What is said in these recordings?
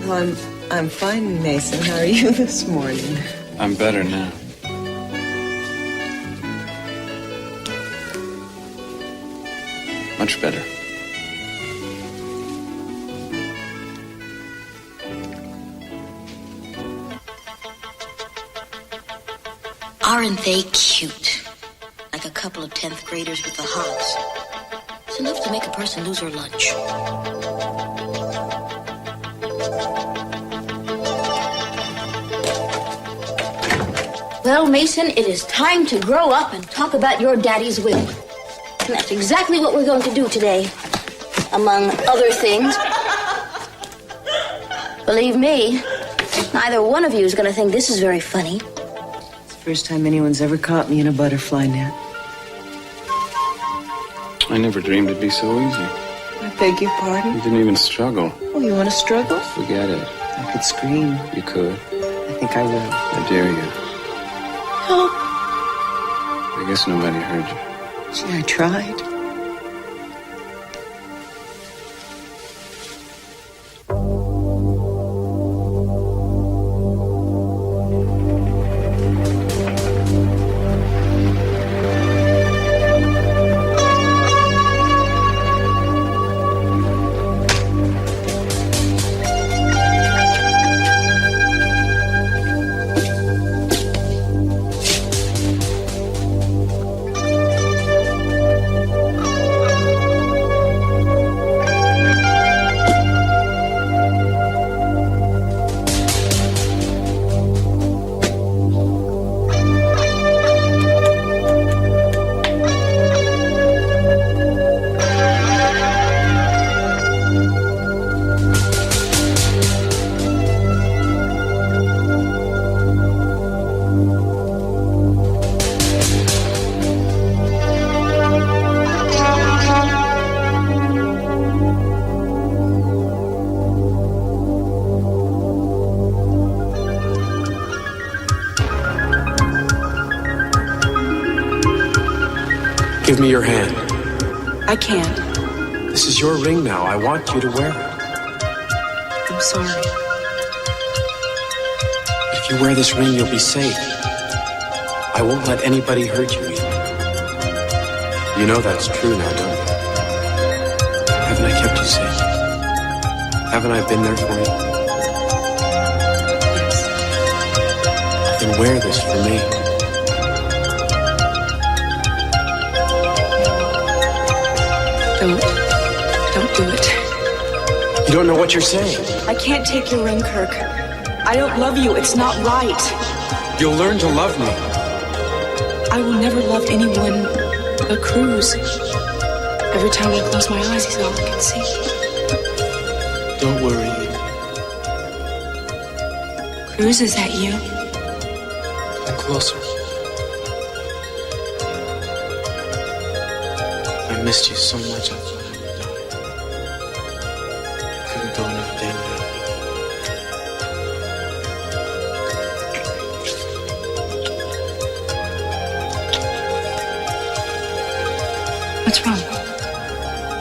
Well, I'm fine, Mason. How are you this morning? I'm better now. Much better. Aren't they cute? Like a couple of 10th graders with the hops. It's enough to make a person lose her lunch. Well, Mason, it is time to grow up and talk about your daddy's will. And that's exactly what we're going to do today, among other things. Believe me, neither one of you is going to think this is very funny. It's the first time anyone's ever caught me in a butterfly net. I never dreamed it'd be so easy. I beg your pardon? You didn't even struggle. Oh, you want to struggle? Forget it. I could scream. You could. I think I will. I dare you. Oh. I guess nobody heard you. Gee, I tried. Give me your hand. I can't. This is your ring now. I want you to wear it. I'm sorry. If you wear this ring, you'll be safe. I won't let anybody hurt you either. You know that's true now, don't you? Haven't I kept you safe? Haven't I been there for you? Yes. Then wear this for me. Don't do it. You don't know what you're saying. I can't take your ring, Kirk. I don't love you. It's not right. You'll learn to love me. I will never love anyone but Cruz. Every time I close my eyes, he's all I can see. Don't worry. Cruz, is that you? Come closer. I missed you so much, I thought I would die. I couldn't go another day without you. What's wrong?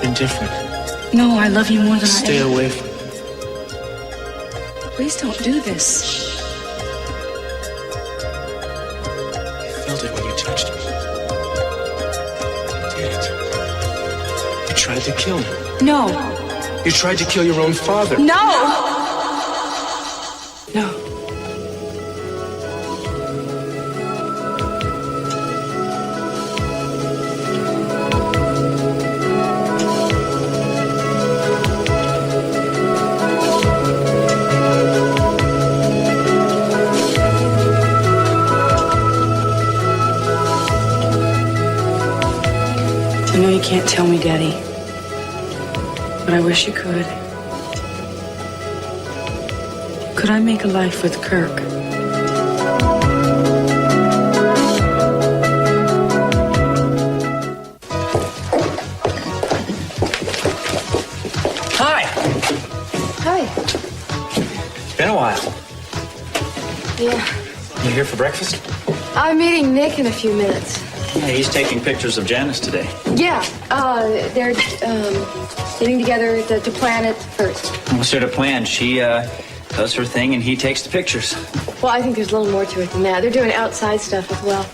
Indifferent. No, I love you more than Stay I am. away from me. Please don't do this. I felt it when you touched me. I did it. You tried to kill me. No. You tried to kill your own father. No! No. I know you can't tell me, Daddy, but I wish you could. Could I make a life with Kirk? Hi. Hi. Been a while. Yeah. You here for breakfast? I'm meeting Nick in a few minutes. Yeah, he's taking pictures of Janice today. Yeah, they're getting together to plan it first. What's there to plan? She does her thing, and he takes the pictures. Well, I think there's a little more to it than that. They're doing outside stuff as well.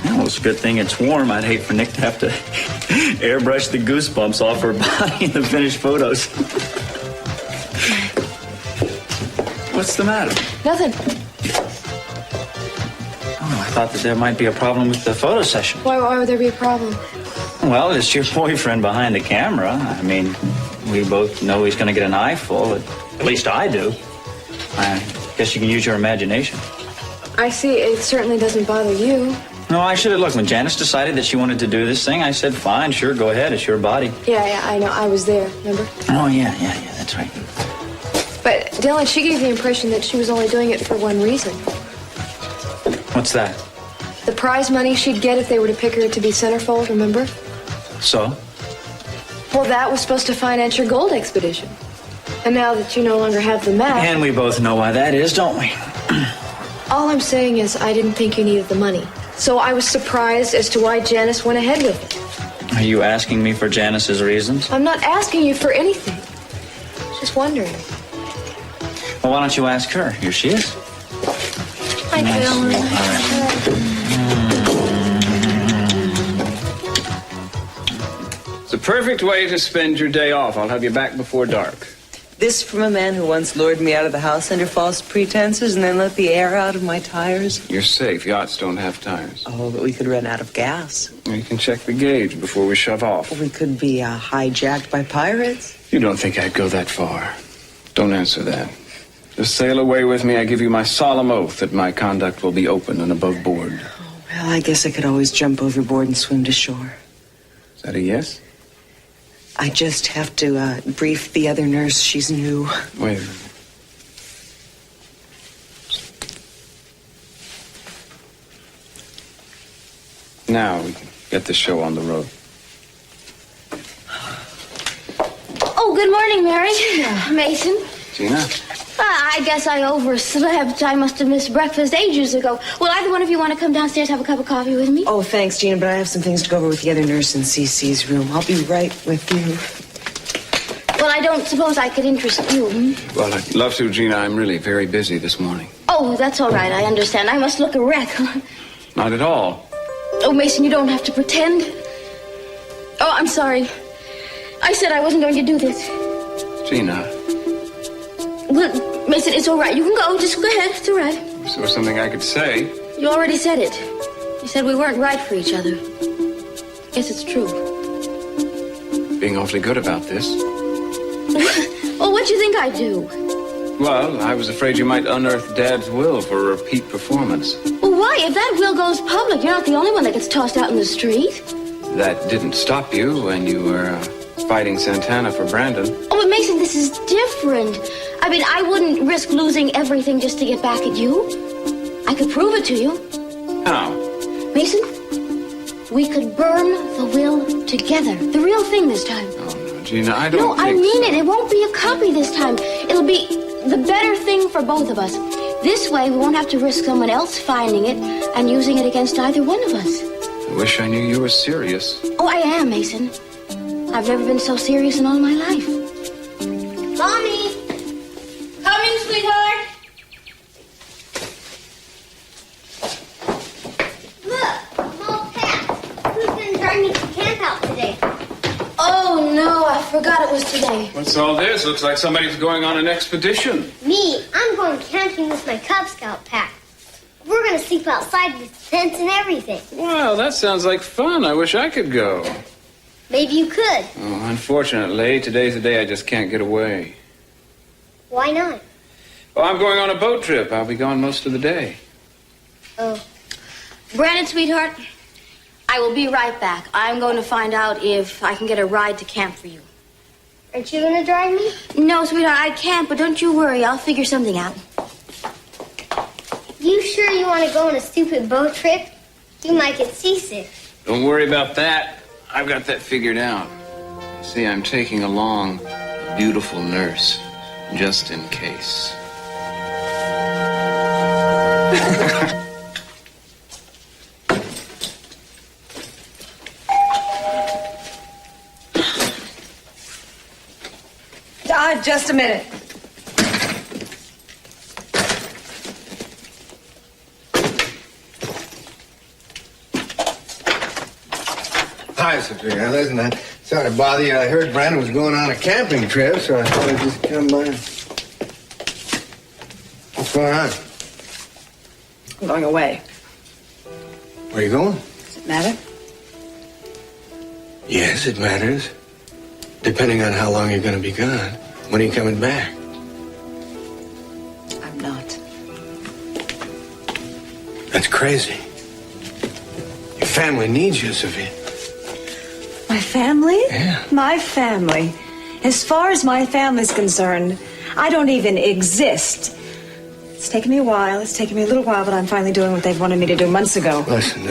Well, it's a good thing it's warm. I'd hate for Nick to have to airbrush the goosebumps off her body in the finished photos. What's the matter? Nothing. Oh, I thought that there might be a problem with the photo session. Why would there be a problem? Well, it's your boyfriend behind the camera. I mean, we both know he's going to get an eyeful. At least I do. I guess you can use your imagination. I see. It certainly doesn't bother you. No, I should have. Look, when Janice decided that she wanted to do this thing, I said, fine, sure, go ahead. It's your body. Yeah, I know. I was there, remember? Oh, yeah, that's right. But, Dylan, she gave the impression that she was only doing it for one reason. What's that? The prize money she'd get if they were to pick her to be centerfold, remember? So? Well, that was supposed to finance your gold expedition. And now that you no longer have the map... And we both know why that is, don't we? All I'm saying is I didn't think you needed the money. So I was surprised as to why Janice went ahead with it. Are you asking me for Janice's reasons? I'm not asking you for anything. Just wondering. Well, why don't you ask her? Here she is. Hi, Dylan. It's a perfect way to spend your day off. I'll have you back before dark. This from a man who once lured me out of the house under false pretenses and then let the air out of my tires. You're safe. Yachts don't have tires. Oh, but we could run out of gas. You can check the gauge before we shove off. We could be hijacked by pirates. You don't think I'd go that far. Don't answer that. Just sail away with me. I give you my solemn oath that my conduct will be open and above board. Oh, well, I guess I could always jump overboard and swim to shore. Is that a yes? I just have to brief the other nurse. She's new. Wait a minute. Now we can get the show on the road. Oh, good morning, Mary. Mason. Gina? I guess I overslept. I must have missed breakfast ages ago. Will either one of you want to come downstairs have a cup of coffee with me? Oh, thanks, Gina, but I have some things to go over with the other nurse in CC's room. I'll be right with you. Well, I don't suppose I could interest you. Well, I'd love to, Gina. I'm really very busy this morning. Oh, that's all right. I understand. I must look a wreck. Not at all. Oh, Mason, you don't have to pretend. Oh, I'm sorry. I said I wasn't going to do this. Gina, Well, Mason, it's all right. You can go. Just go ahead. It's all right. if there was something I could say. You already said it. You said we weren't right for each other. Guess it's true. Being awfully good about this. Well, what'd you think I'd do? Well, I was afraid you might unearth Dad's will for a repeat performance. Well, why? If that will goes public, you're not the only one that gets tossed out in the street. That didn't stop you when you were fighting Santana for Brandon. Oh, but Mason, this is different. I mean, I wouldn't risk losing everything just to get back at you. I could prove it to you. How? Mason, we could burn the will together. The real thing this time. Oh, no, Gina, I don't No, I think mean so. it. It won't be a copy this time. It'll be the better thing for both of us. This way, we won't have to risk someone else finding it and using it against either one of us. I wish I knew you were serious. Oh, I am, Mason. I've never been so serious in all my life. Mommy! Come in, sweetheart! Look, Mom Pat. Who's going to drive me to camp out today? Oh, no, I forgot it was today. What's all this? Looks like somebody's going on an expedition. Me, I'm going camping with my Cub Scout pack. We're going to sleep outside with tents and everything. Well, that sounds like fun. I wish I could go. Maybe you could. Oh, unfortunately, today's the day I just can't get away. Why not? Well, I'm going on a boat trip. I'll be gone most of the day. Oh, Brandon, sweetheart, I will be right back. I'm going to find out if I can get a ride to camp for you. aren't you going to drive me? No, sweetheart, I can't, but don't you worry. I'll figure something out. You sure you want to go on a stupid boat trip? You might get seasick. Don't worry about that. I've got that figured out. See, I'm taking along a beautiful nurse, just in case. Just a minute. Hi, Sophia. Listen, I sorry to bother you. I heard Brandon was going on a camping trip, so I thought I'd just come by. What's going on? I'm going away. Where are you going? Does it matter? Yes, it matters. Depending on how long you're going to be gone. When are you coming back? I'm not. That's crazy. Your family needs you, Sophia. My family? Yeah. My family. As far as my family's concerned, I don't even exist. It's taken me a while. It's taken me a little while, but I'm finally doing what they've wanted me to do months ago. Listen.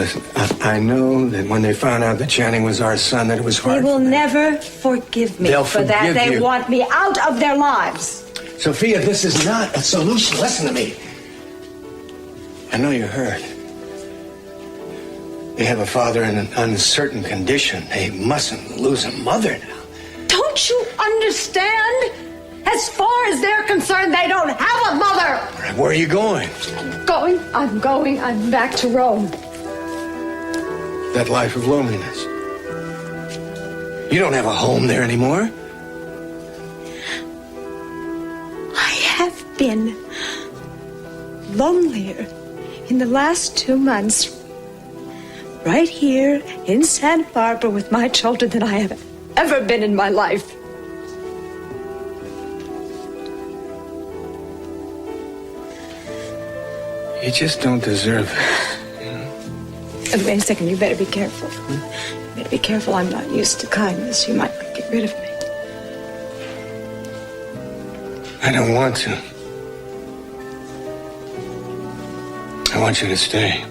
I know that when they found out that Channing was our son, that it was hard. They will for them. never forgive me They'll for that. forgive They you. want me out of their lives. Sophia, this is not a solution. Listen to me. I know you're hurt. They have a father in an uncertain condition. They mustn't lose a mother now. Don't you understand? As far as they're concerned, they don't have a mother. All right, where are you going? I'm back to Rome. That life of loneliness. You don't have a home there anymore. I have been lonelier in the last 2 months right here in Santa Barbara with my children than I have ever been in my life. You just don't deserve it. And wait a second, you better be careful. You better be careful. I'm not used to kindness. You might get rid of me. I don't want to. I want you to stay.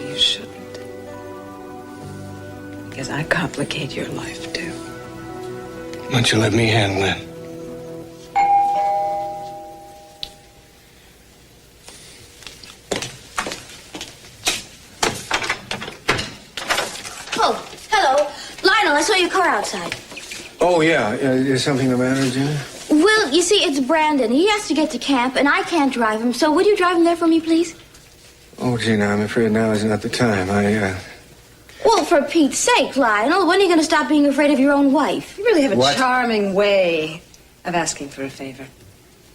You shouldn't. Because I complicate your life, too. Why don't you let me handle it? Oh, hello. Lionel, I saw your car outside. Oh, yeah. Is something the matter, Gina? Well, you see, it's Brandon. He has to get to camp, and I can't drive him. So would you drive him there for me, please? Oh, Gina, I'm afraid now is not the time. Well, for Pete's sake, Lionel, when are you going to stop being afraid of your own wife? You really have a What? charming way of asking for a favor.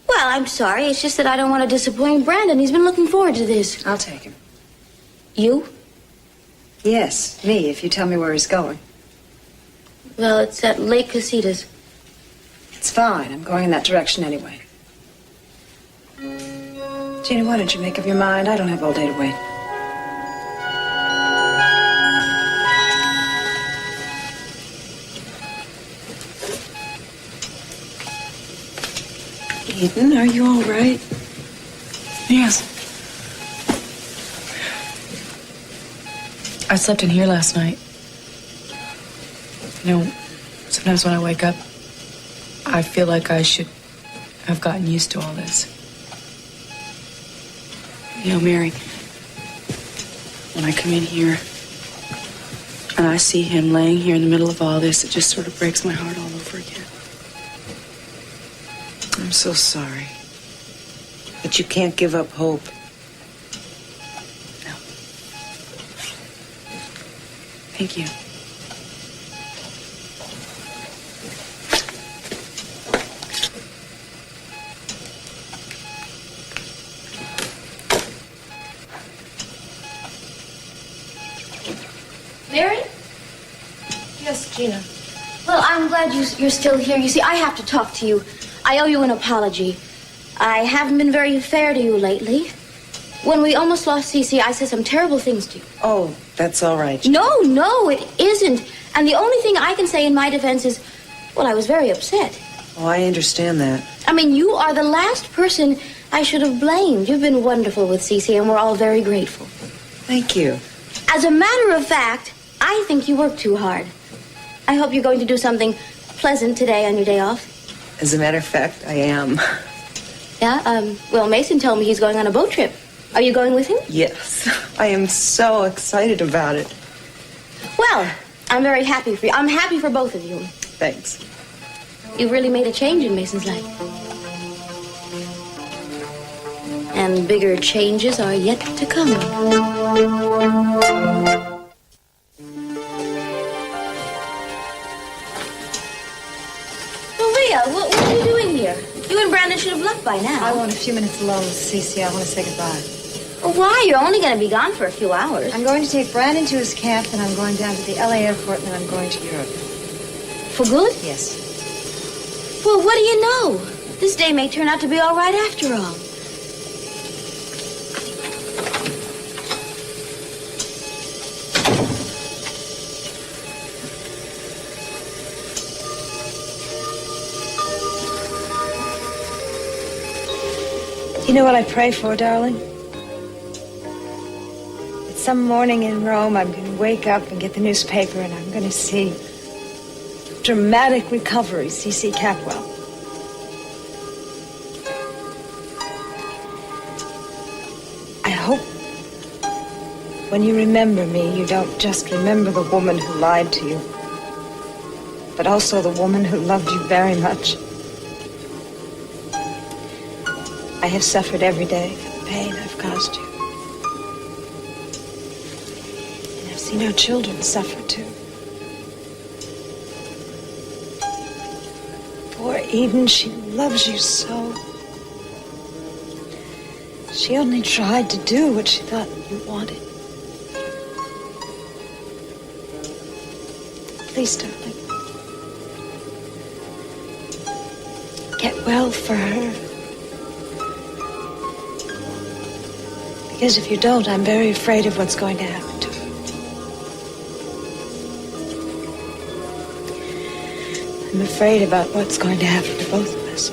Well, I'm sorry. It's just that I don't want to disappoint Brandon. He's been looking forward to this. I'll take him. You? Yes, me, if you tell me where he's going. Well, it's at Lake Casitas. It's fine. I'm going in that direction anyway. Gina, why don't you make up your mind? I don't have all day to wait. Eden, are you all right? Yes. I slept in here last night. You know, sometimes when I wake up, I feel like I should have gotten used to all this. You know, Mary, when I come in here and I see him laying here in the middle of all this, it just sort of breaks my heart all over again. I'm so sorry. But you can't give up hope. No. Thank you. Mary? Yes, Gina. Well, I'm glad you're still here. You see, I have to talk to you. I owe you an apology. I haven't been very fair to you lately. When we almost lost Cece, I said some terrible things to you. Oh, that's all right. No, it isn't. And the only thing I can say in my defense is, well, I was very upset. Oh, I understand that. I mean, you are the last person I should have blamed. You've been wonderful with Cece, and we're all very grateful. Thank you. As a matter of fact, I think you work too hard. I hope you're going to do something pleasant today on your day off. As a matter of fact, I am. Yeah, well, Mason told me he's going on a boat trip. Are you going with him? Yes. I am so excited about it. Well, I'm very happy for you. I'm happy for both of you. Thanks. You've really made a change in Mason's life. And bigger changes are yet to come. Brandon should have left by now. I want a few minutes alone with Cece. I want to say goodbye. Well, why? You're only going to be gone for a few hours. I'm going to take Brandon to his camp, then I'm going down to the LA airport, and then I'm going to Europe. For good? Yes. Well, what do you know? This day may turn out to be all right after all. You know what I pray for, darling? That some morning in Rome, I'm going to wake up and get the newspaper, and I'm going to see dramatic recovery, C.C. Capwell. I hope when you remember me, you don't just remember the woman who lied to you, but also the woman who loved you very much. I have suffered every day for the pain I've caused you. And I've seen our children suffer too. Poor Eden, she loves you so. She only tried to do what she thought you wanted. Please, darling. Get well for her. Because if you don't, I'm very afraid of what's going to happen to her. I'm afraid about what's going to happen to both of us.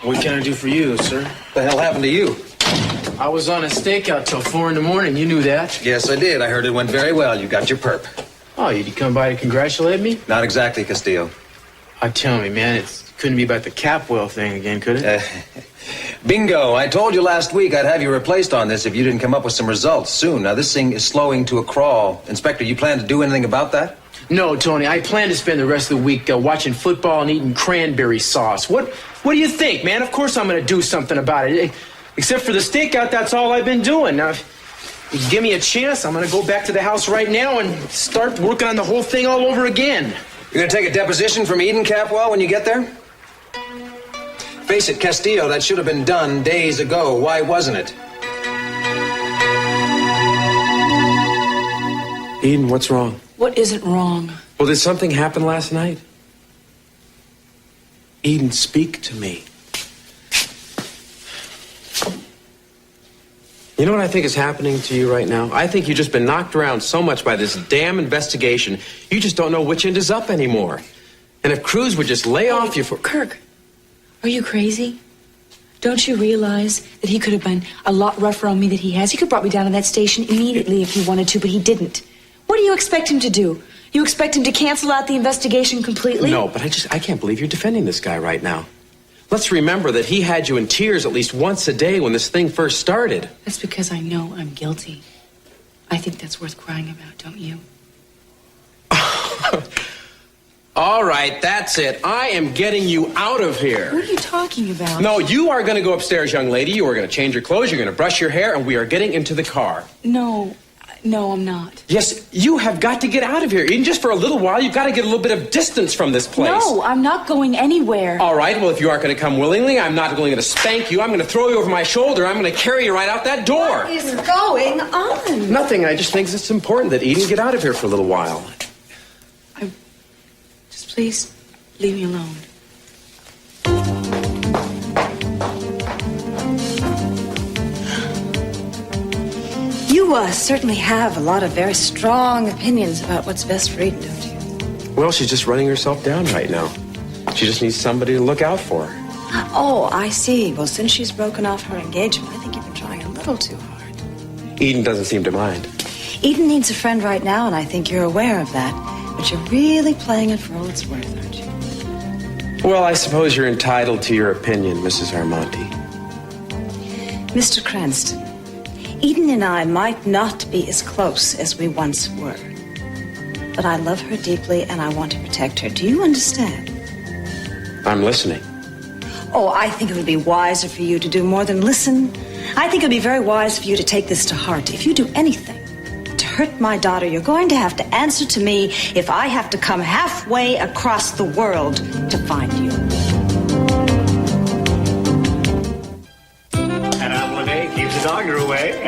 What can I do for you, sir? What the hell happened to you? I was on a stakeout till 4 in the morning. You knew that. Yes, I did. I heard it went very well. You got your perp. Oh, you come by to congratulate me? Not exactly, Castillo. Tell me, man, it couldn't be about the Capwell thing again, could it? Bingo. I told you last week I'd have you replaced on this if you didn't come up with some results soon. Now, this thing is slowing to a crawl. Inspector, you plan to do anything about that? No, Tony, I plan to spend the rest of the week watching football and eating cranberry sauce. What do you think, man? Of course I'm going to do something about it. Except for the stakeout, that's all I've been doing. Now, if you give me a chance, I'm going to go back to the house right now and start working on the whole thing all over again. You're going to take a deposition from Eden Capwell when you get there? Face it, Castillo, that should have been done days ago. Why wasn't it? Eden, what's wrong? What isn't wrong? Well, did something happen last night? Eden, speak to me. You know what I think is happening to you right now? I think you've just been knocked around so much by this damn investigation, you just don't know which end is up anymore. And if Cruz would just lay off you for... Kirk, are you crazy? Don't you realize that he could have been a lot rougher on me than he has? He could have brought me down to that station immediately if he wanted to, but he didn't. What do you expect him to do? You expect him to cancel out the investigation completely? No, but I can't believe you're defending this guy right now. Let's remember that he had you in tears at least once a day when this thing first started. That's because I know I'm guilty. I think that's worth crying about, don't you? All right, that's it. I am getting you out of here. What are you talking about? No, you are going to go upstairs, young lady. You are going to change your clothes. You're going to brush your hair, and we are getting into the car. No, I'm not. Yes, you have got to get out of here. Even just for a little while, you've got to get a little bit of distance from this place. No, I'm not going anywhere. All right, well, if you aren't going to come willingly, I'm not only going to spank you, I'm going to throw you over my shoder. I'm going to carry you right out that door. What is going on? Nothing. I just think it's important that Eden get out of here for a little while. Just please leave me alone. You certainly have a lot of very strong opinions about what's best for Eden, don't you? Well, she's just running herself down right now. She just needs somebody to look out for her. Oh, I see. Well, since she's broken off her engagement, I think you've been trying a little too hard. Eden doesn't seem to mind. Eden needs a friend right now, and I think you're aware of that. But you're really playing it for all it's worth, aren't you? Well, I suppose you're entitled to your opinion, Mrs. Armonti. Mr. Cranston, Eden and I might not be as close as we once were. But I love her deeply and I want to protect her. Do you understand? I'm listening. Oh, I think it would be wiser for you to do more than listen. I think it would be very wise for you to take this to heart. If you do anything to hurt my daughter, you're going to have to answer to me if I have to come halfway across the world to find you. An apple a day keeps the doctor away.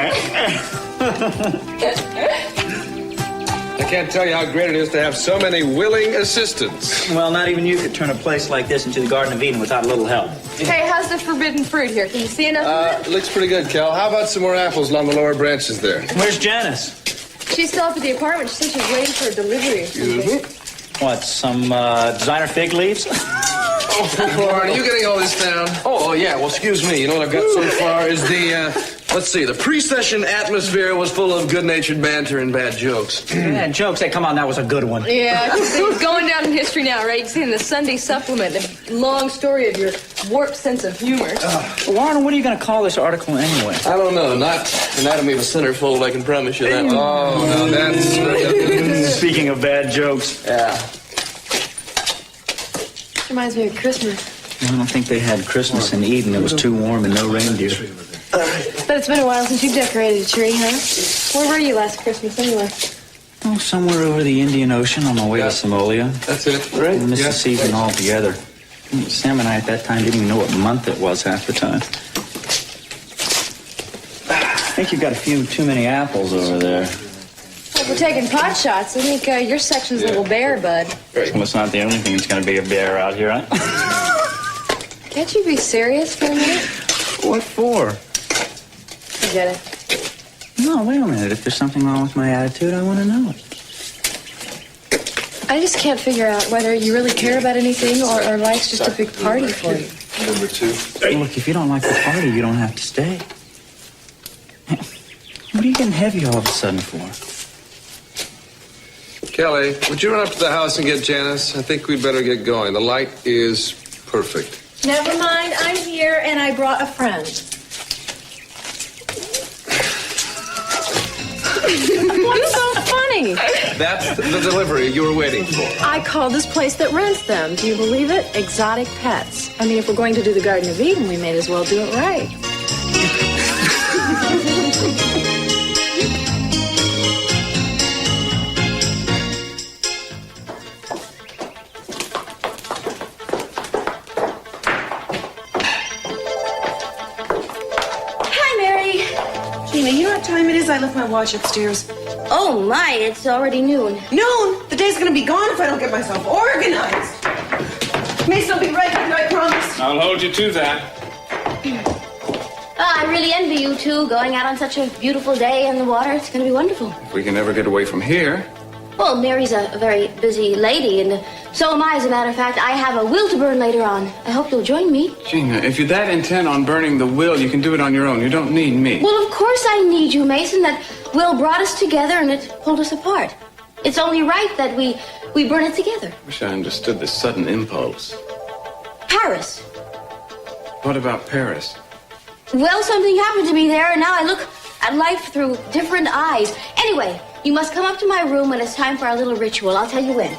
I can't tell you how great it is to have so many willing assistants. Well, not even you could turn a place like this into the Garden of Eden without a little help. Hey, how's the forbidden fruit here? Can you see enough of it? Looks pretty good, Cal. How about some more apples along the lower branches there? Where's Janice? She's still up at the apartment. She said she's waiting for a delivery or something. What, some designer fig leaves? Warren, are you getting all this down? Oh, yeah. Well, excuse me. You know what I've got so far is let's see, the pre-session atmosphere was full of good-natured banter and bad jokes. Yeah, jokes. Hey, come on, that was a good one. Yeah, it's going down in history now, right? You see in the Sunday supplement, the long story of your warped sense of humor. Warren, what are you going to call this article anyway? I don't know. Not Anatomy of a Centerfold, I can promise you that one. Oh, no, that's... Speaking of bad jokes. Yeah. Reminds me of Christmas. I don't think they had Christmas in Eden. It was too warm and no reindeer. But it's been a while since you decorated a tree, huh? Where were you last Christmas anyway? Oh, somewhere over the Indian Ocean on my way to Somalia. That's it, right? We missed the season altogether. Sam and I at that time didn't even know what month it was half the time. I think you've got a few too many apples over there. Well, if we're taking pot shots, I think your section's a little bare, bud. Well, it's not the only thing that's going to be a bear out here, huh? Can't you be serious for a minute? What for? Forget it. No, wait a minute. If there's something wrong with my attitude, I want to know it. I just can't figure out whether you really care about anything or life's just a big party for you. Number 2. Look, if you don't like the party, you don't have to stay. What are you getting heavy all of a sudden for? Kelly, would you run up to the house and get Janice? I think we'd better get going. The light is perfect. Never mind, I'm here and I brought a friend. What's so funny? That's the delivery you were waiting for. I called this place that rents them. Do you believe it? Exotic Pets. I mean, if we're going to do the Garden of Eden, we may as well do it right. Gina, you know what time it is? I left my watch upstairs. Oh, my, it's already noon. Noon? The day's gonna be gone if I don't get myself organized. Mason will be right back, I promise. I'll hold you to that. I really envy you two going out on such a beautiful day in the water. It's going to be wonderful. If we can ever get away from here. Well, Mary's a very busy lady, and so am I, as a matter of fact. I have a will to burn later on. I hope you'll join me. Gina, if you're that intent on burning the will, you can do it on your own. You don't need me. Well, of course I need you, Mason. That will brought us together, and it pulled us apart. It's only right that we burn it together. Wish I understood this sudden impulse. Paris. What about Paris? Well, something happened to me there, and now I look at life through different eyes. Anyway, you must come up to my room when it's time for our little ritual. I'll tell you when.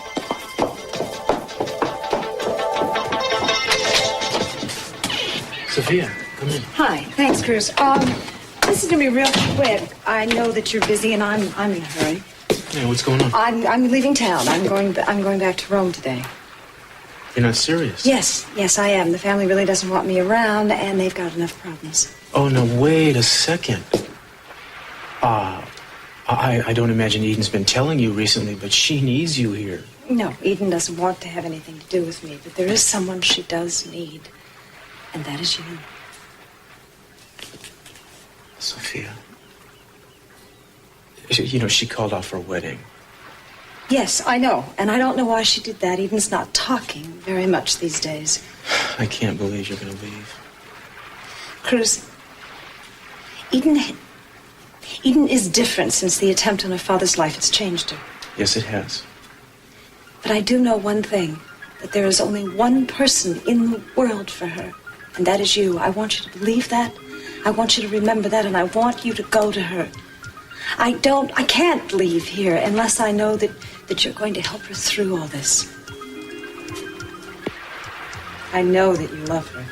Sophia, come in. Hi, thanks, Cruz. This is gonna be real quick. I know that you're busy, and I'm in a hurry. Hey, what's going on? I'm leaving town. I'm going back to Rome today. You're not serious? Yes, I am. The family really doesn't want me around, and they've got enough problems. Oh, no, wait a second. I don't imagine Eden's been telling you recently, but she needs you here. No, Eden doesn't want to have anything to do with me, but there is someone she does need, and that is you. Sophia. You know, she called off her wedding. Yes, I know, and I don't know why she did that. Eden's not talking very much these days. I can't believe you're going to leave. Cruz, Eden is different since the attempt on her father's life. It's changed her. Yes, it has. But I do know one thing, that there is only one person in the world for her, and that is you. I want you to believe that. I want you to remember that, and I want you to go to her. I can't leave here unless I know that you're going to help her through all this. I know that you love her.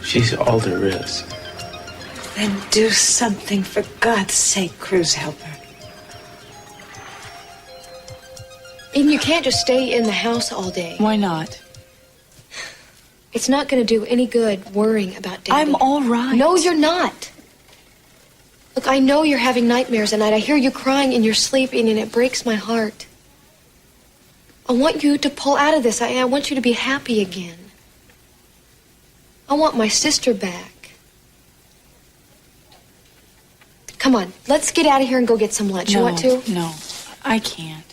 She's all there is. Then do something, for God's sake, Cruz. Help her. Eden, you can't just stay in the house all day. Why not? It's not going to do any good worrying about Daddy. I'm all right. No, you're not. Look, I know you're having nightmares at night. I hear you crying in your sleep, and it breaks my heart. I want you to pull out of this. I want you to be happy again. I want my sister back. Come on, let's get out of here and go get some lunch. You want to? No, I can't.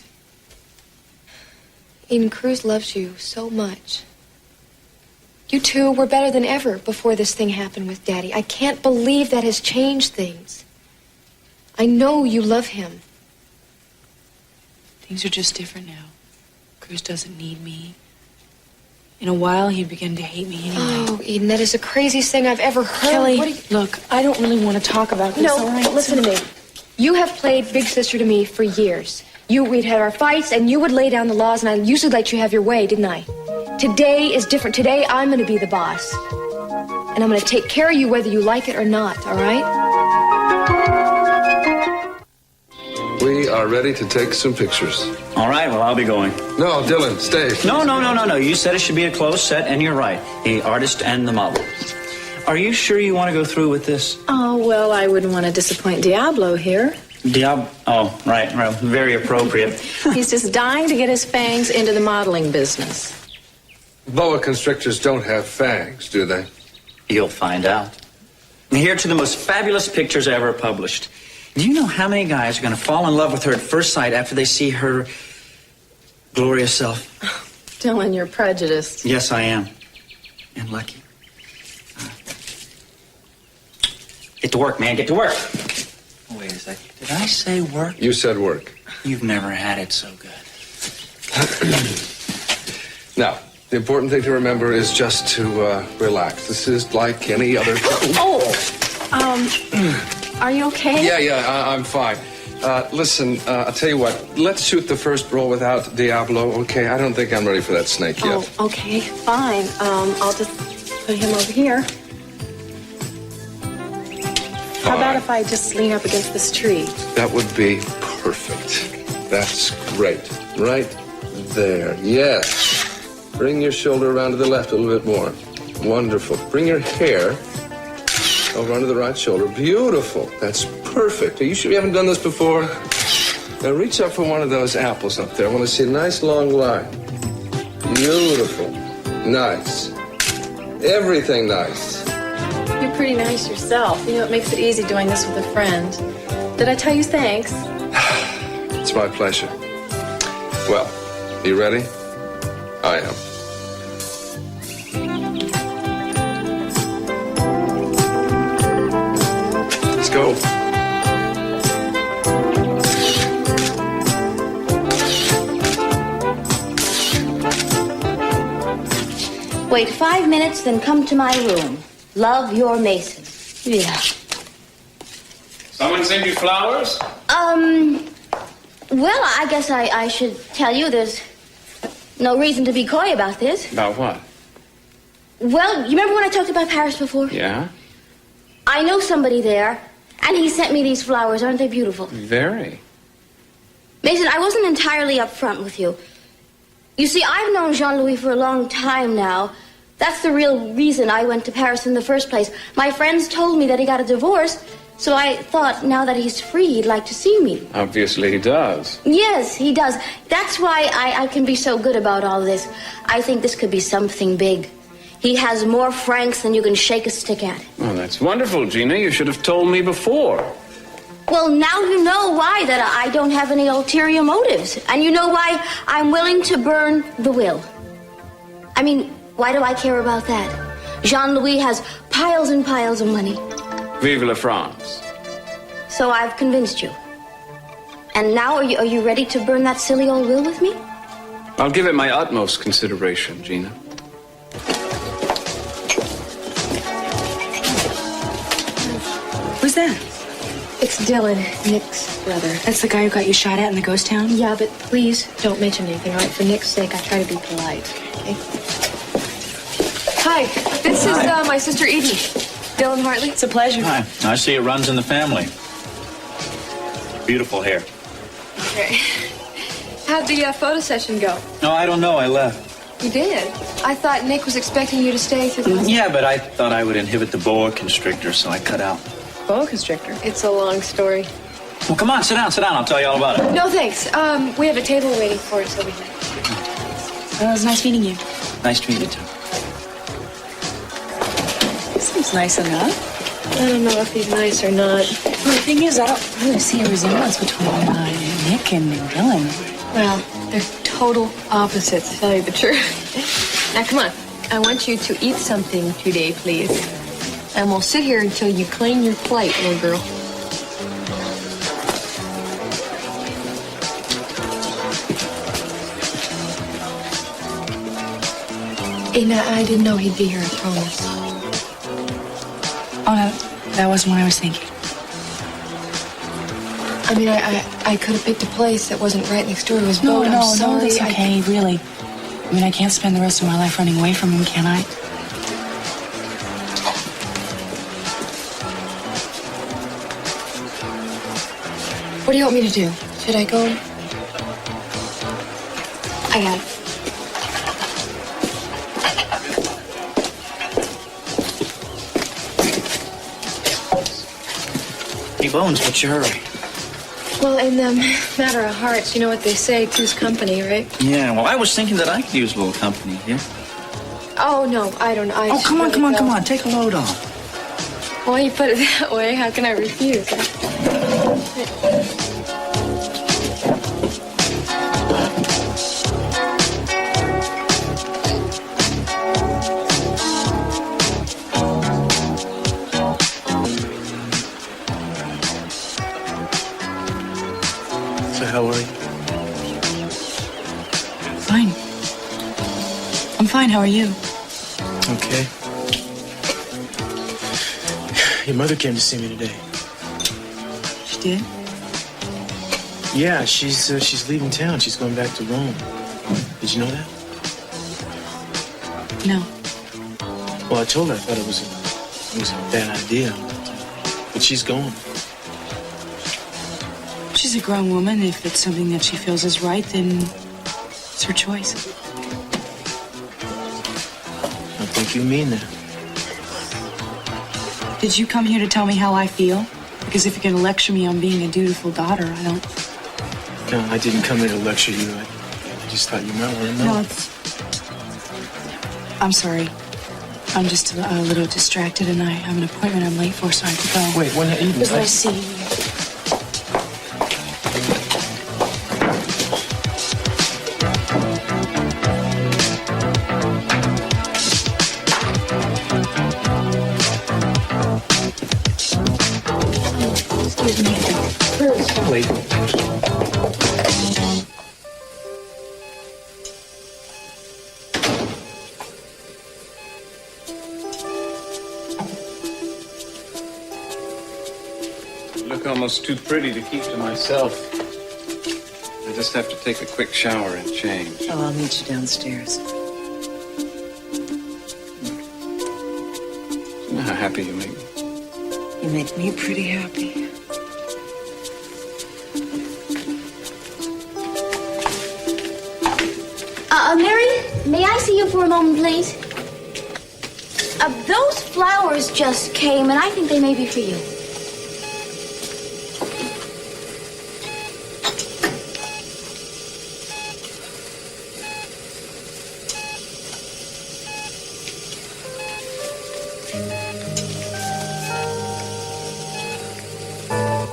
Eden, Cruz loves you so much. You two were better than ever before this thing happened with Daddy. I can't believe that has changed things. I know you love him. Things are just different now. Cruz doesn't need me. In a while, he'd begin to hate me anyway. Oh, Eden, that is the craziest thing I've ever heard. Kelly, look, I don't really want to talk about this, all right? No, listen to me. You have played big sister to me for years. We'd had our fights, and you would lay down the laws, and I usually let you have your way, didn't I? Today is different. Today, I'm going to be the boss. And I'm going to take care of you whether you like it or not, all right? We are ready to take some pictures. All right, well, I'll be going. No, Dylan, stay. No. You said it should be a closed set, and you're right. The artist and the model. Are you sure you want to go through with this? Oh, well, I wouldn't want to disappoint Diablo here. Oh, right. Very appropriate. He's just dying to get his fangs into the modeling business. Boa constrictors don't have fangs, do they? You'll find out. Here to the most fabulous pictures ever published. Do you know how many guys are going to fall in love with her at first sight after they see her glorious self? Dylan, you're prejudiced. Yes, I am. And lucky. Get to work, man. Get to work. Wait a second. Did I say work? You said work. You've never had it so good. Now, the important thing to remember is just to relax. This is like any other... Are you okay? Yeah, I'm fine. Listen, I'll tell you what. Let's shoot the first roll without Diablo, okay? I don't think I'm ready for that snake yet. Oh, okay, fine. I'll just put him over here. How about if I just lean up against this tree? That would be perfect. That's great. Right there. Yes. Bring your shoulder around to the left a little bit more. Wonderful. Bring your hair over onto the right shoulder. Beautiful. That's perfect. Are you sure you haven't done this before? Now reach up for one of those apples up there. I want to see a nice long line. Beautiful. Nice. Everything nice. You're pretty nice yourself. You know, it makes it easy doing this with a friend. Did I tell you thanks? It's my pleasure. Well, you ready? I am. Let's go. Wait 5 minutes, then come to my room. Love, your Mason. Yeah. Someone send you flowers? Well, I guess I should tell you there's no reason to be coy about this. About what? Well, you remember when I talked about Paris before? Yeah? I know somebody there, and he sent me these flowers. Aren't they beautiful? Very. Mason, I wasn't entirely upfront with you. You see, I've known Jean-Louis for a long time now. That's the real reason I went to Paris in the first place. My friends told me that he got a divorce, so I thought now that he's free, he'd like to see me. Obviously he does. Yes, he does. That's why I can be so good about all this. I think this could be something big. He has more francs than you can shake a stick at. Well, that's wonderful, Gina. You should have told me before. Well, now you know why that I don't have any ulterior motives. And you know why I'm willing to burn the will. I mean, why do I care about that? Jean-Louis has piles and piles of money. Vive la France. So I've convinced you. And now are you ready to burn that silly old will with me? I'll give it my utmost consideration, Gina. that? It's Dylan, Nick's brother. That's the guy who got you shot at in the ghost town? Yeah, but please don't mention anything, all right? For Nick's sake, I try to be polite, okay? Hi, this is my sister Edie. Dylan Hartley. It's a pleasure. Hi. I see it runs in the family. Beautiful hair. Okay. How'd the photo session go? No, I don't know. I left. You did? I thought Nick was expecting you to stay through the... Yeah, but I thought I would inhibit the boa constrictor, so I cut out. Boa constrictor? It's a long story. Well, come on, sit down. I'll tell you all about it. No, thanks. We have a table waiting for us over here. Well, it was nice meeting you. Nice to meet you, too. Seems nice enough. I don't know if he's nice or not. Well, the thing is, I don't really see a resemblance between Nick and Dylan. Well, they're total opposites, to tell you the truth. Now, come on. I want you to eat something today, please. And we'll sit here until you clean your plate, little girl. Ina, I didn't know he'd be here, I promise. Oh, no, that wasn't what I was thinking. I mean, I could have picked a place that wasn't right next door to his boat. I'm No, sorry. that's okay, really. I mean, I can't spend the rest of my life running away from him, can I? What do you want me to do? Should I go? I got it. Hey, Bones, what's your hurry? Well, in the matter of hearts, you know what they say, two's company, right? Yeah, well, I was thinking that I could use a little company here. Oh, no, I don't. Oh, come on. Take a load off. Well, you put it that way, how can I refuse? So how are you? Fine. I'm fine. How are you? Okay. Your mother came to see me today. She did? Yeah, she's leaving town. She's going back to Rome. Did you know that? No. Well, I told her I thought it was a bad idea, but she's going. She's a grown woman. If it's something that she feels is right, then it's her choice. I think you mean that. Did you come here to tell me how I feel? Because if you're going to lecture me on being a dutiful daughter, I don't... No, I didn't come here to lecture you. I just thought you might want to know. No, I'm sorry. I'm just a little distracted, and I have an appointment I'm late for, so I have to go. Wait, when are you? It was nice seeing you. Wait. You look almost too pretty to keep to myself. I just have to take a quick shower and change. Oh, I'll meet you downstairs. You know how happy you make me. You make me pretty happy. Mary, may I see you for a moment, please? Those flowers just came, and I think they may be for you.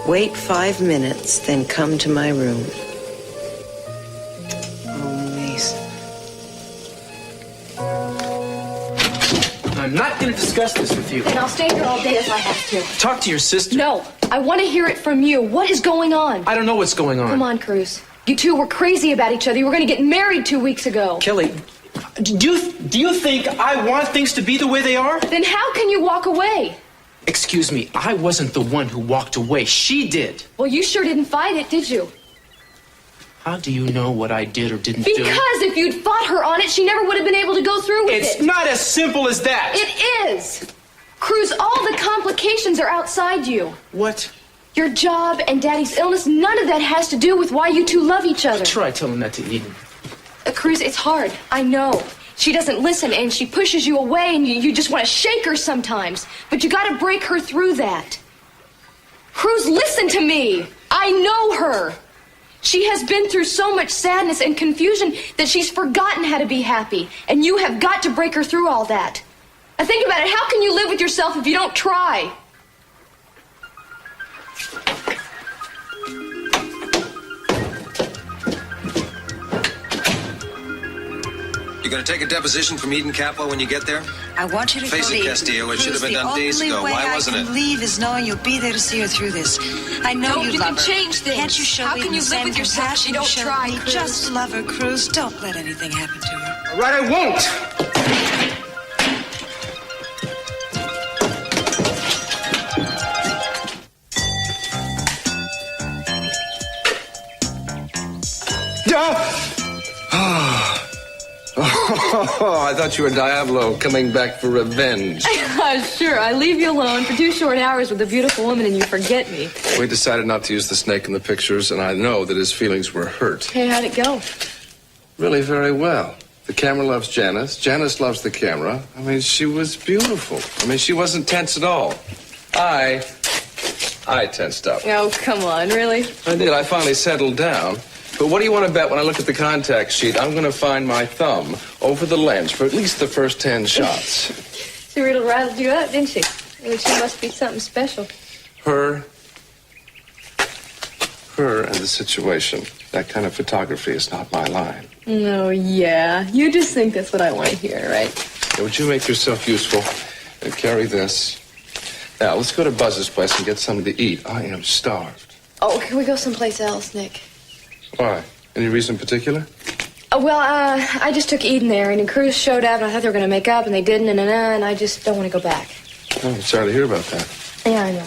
Wait 5 minutes, then come to my room. Oh, Mason. I'm not going to discuss this with you. And I'll stay here all day if I have to. Talk to your sister. No, I want to hear it from you. What is going on? I don't know what's going on. Come on, Cruz. You two were crazy about each other. You were going to get married 2 weeks ago. Kelly, do you think I want things to be the way they are? Then how can you walk away? Excuse me, I wasn't the one who walked away. She did. Well, you sure didn't fight it, did you? How do you know what I did or didn't do? Because if you'd fought her on it, she never would have been able to go through with it. It's not as simple as that. It is. Cruz, all the complications are outside you. What? Your job and Daddy's illness, none of that has to do with why you two love each other. Try telling that to Eden. Cruz, it's hard. I know. She doesn't listen and she pushes you away and you just want to shake her sometimes. But you got to break her through that. Cruz, listen to me. I know her. She has been through so much sadness and confusion that she's forgotten how to be happy. And you have got to break her through all that. Now think about it. How can you live with yourself if you don't try? You gonna take a deposition from Eden Capwell when you get there? I want you to Face go it, to Castillo, it should have been Cruz. done days ago. Why wasn't I it? can leave is knowing you'll be there to see her through this. I know you love her. change things. Can't you show How me can the you live same with yourself if you compassion don't show try, me? Cruz? Just love her, Cruz. Don't let anything happen to her. All right, I won't. Oh, I thought you were Diablo coming back for revenge. Sure, I leave you alone for 2 short hours with a beautiful woman and you forget me. We decided not to use the snake in the pictures, and I know that his feelings were hurt. Hey, how'd it go? Really very well. The camera loves Janice. Janice loves the camera. I mean, she was beautiful. I mean, she wasn't tense at all. I tensed up. Oh, come on, really? I did. I finally settled down. But what do you want to bet when I look at the contact sheet? I'm going to find my thumb over the lens for at least the first 10 shots. She really rattled you up, didn't she? I mean, she must be something special. Her and the situation. That kind of photography is not my line. Oh, yeah. You just think that's what I want to hear, right? Now, would you make yourself useful and carry this? Now, let's go to Buzz's place and get something to eat. I am starved. Oh, can we go someplace else, Nick? Why? Any reason in particular? I just took Eden there, and Cruz showed up, and I thought they were going to make up, and they didn't, and I just don't want to go back. Oh, I'm sorry to hear about that. Yeah, I know.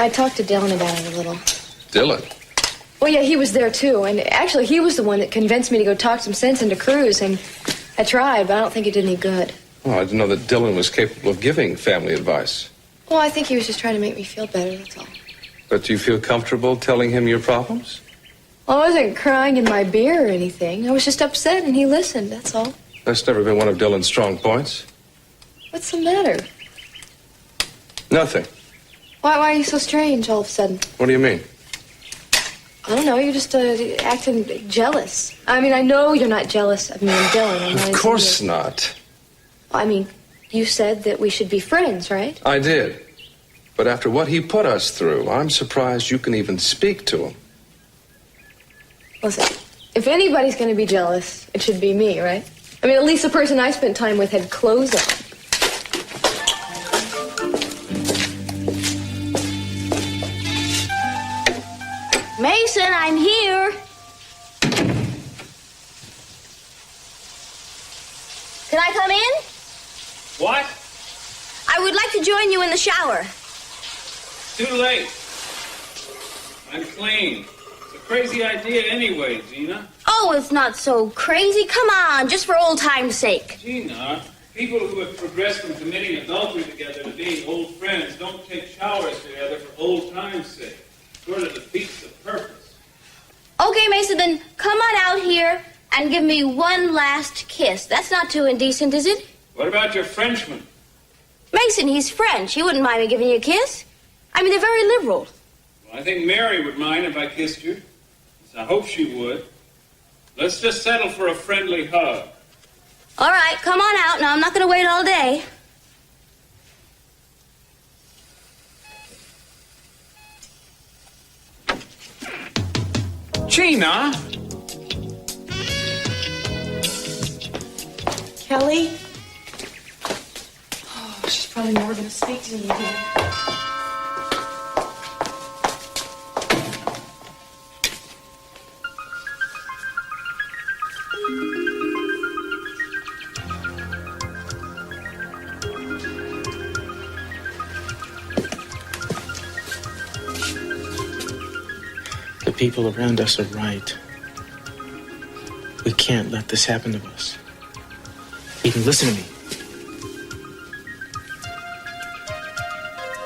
I talked to Dylan about it a little. Dylan? Well, yeah, he was there, too, and actually, he was the one that convinced me to go talk some sense into Cruz, and I tried, but I don't think it did any good. Oh, I didn't know that Dylan was capable of giving family advice. Well, I think he was just trying to make me feel better, that's all. But do you feel comfortable telling him your problems? Well, I wasn't crying in my beer or anything. I was just upset, and he listened, that's all. That's never been one of Dylan's strong points. What's the matter? Nothing. Why are you so strange all of a sudden? What do you mean? I don't know, you're just acting jealous. I mean, I know you're not jealous of me and Dylan. Of course not. I mean, you said that we should be friends, right? I did. But after what he put us through, I'm surprised you can even speak to him. Listen, if anybody's going to be jealous, it should be me, right? I mean, at least the person I spent time with had clothes on. Mason, I'm here. Can I come in? What? I would like to join you in the shower. Too late. I'm clean. It's a crazy idea anyway, Gina. Oh, it's not so crazy. Come on, just for old time's sake. Gina, people who have progressed from committing adultery together to being old friends don't take showers together for old time's sake. Sort of defeats the purpose. Okay, Mason, then come on out here and give me one last kiss. That's not too indecent, is it? What about your Frenchman? Mason, he's French. He wouldn't mind me giving you a kiss. I mean, they're very liberal. Well, I think Mary would mind if I kissed her. I hope she would. Let's just settle for a friendly hug. All right, come on out. Now, I'm not going to wait all day. Gina! Kelly? Oh, she's probably never going to speak to me again. people around us are right. We can't let this happen to us. Eden, listen to me.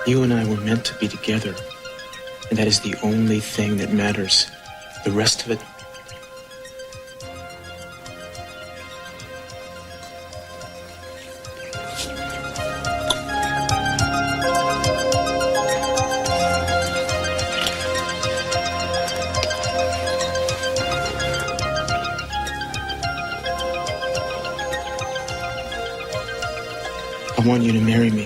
You and I were meant to be together, and that is the only thing that matters. The rest of it, I want you to marry me.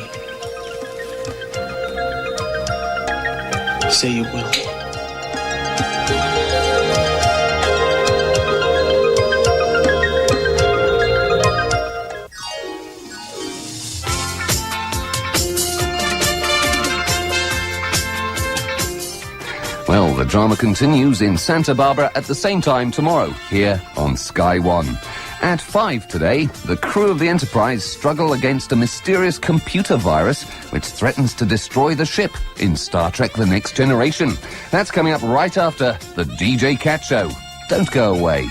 Say you will. Well, the drama continues in Santa Barbara at the same time tomorrow, here on Sky One. At 5 today, the crew of the Enterprise struggle against a mysterious computer virus which threatens to destroy the ship in Star Trek The Next Generation. That's coming up right after the DJ Cat Show. Don't go away.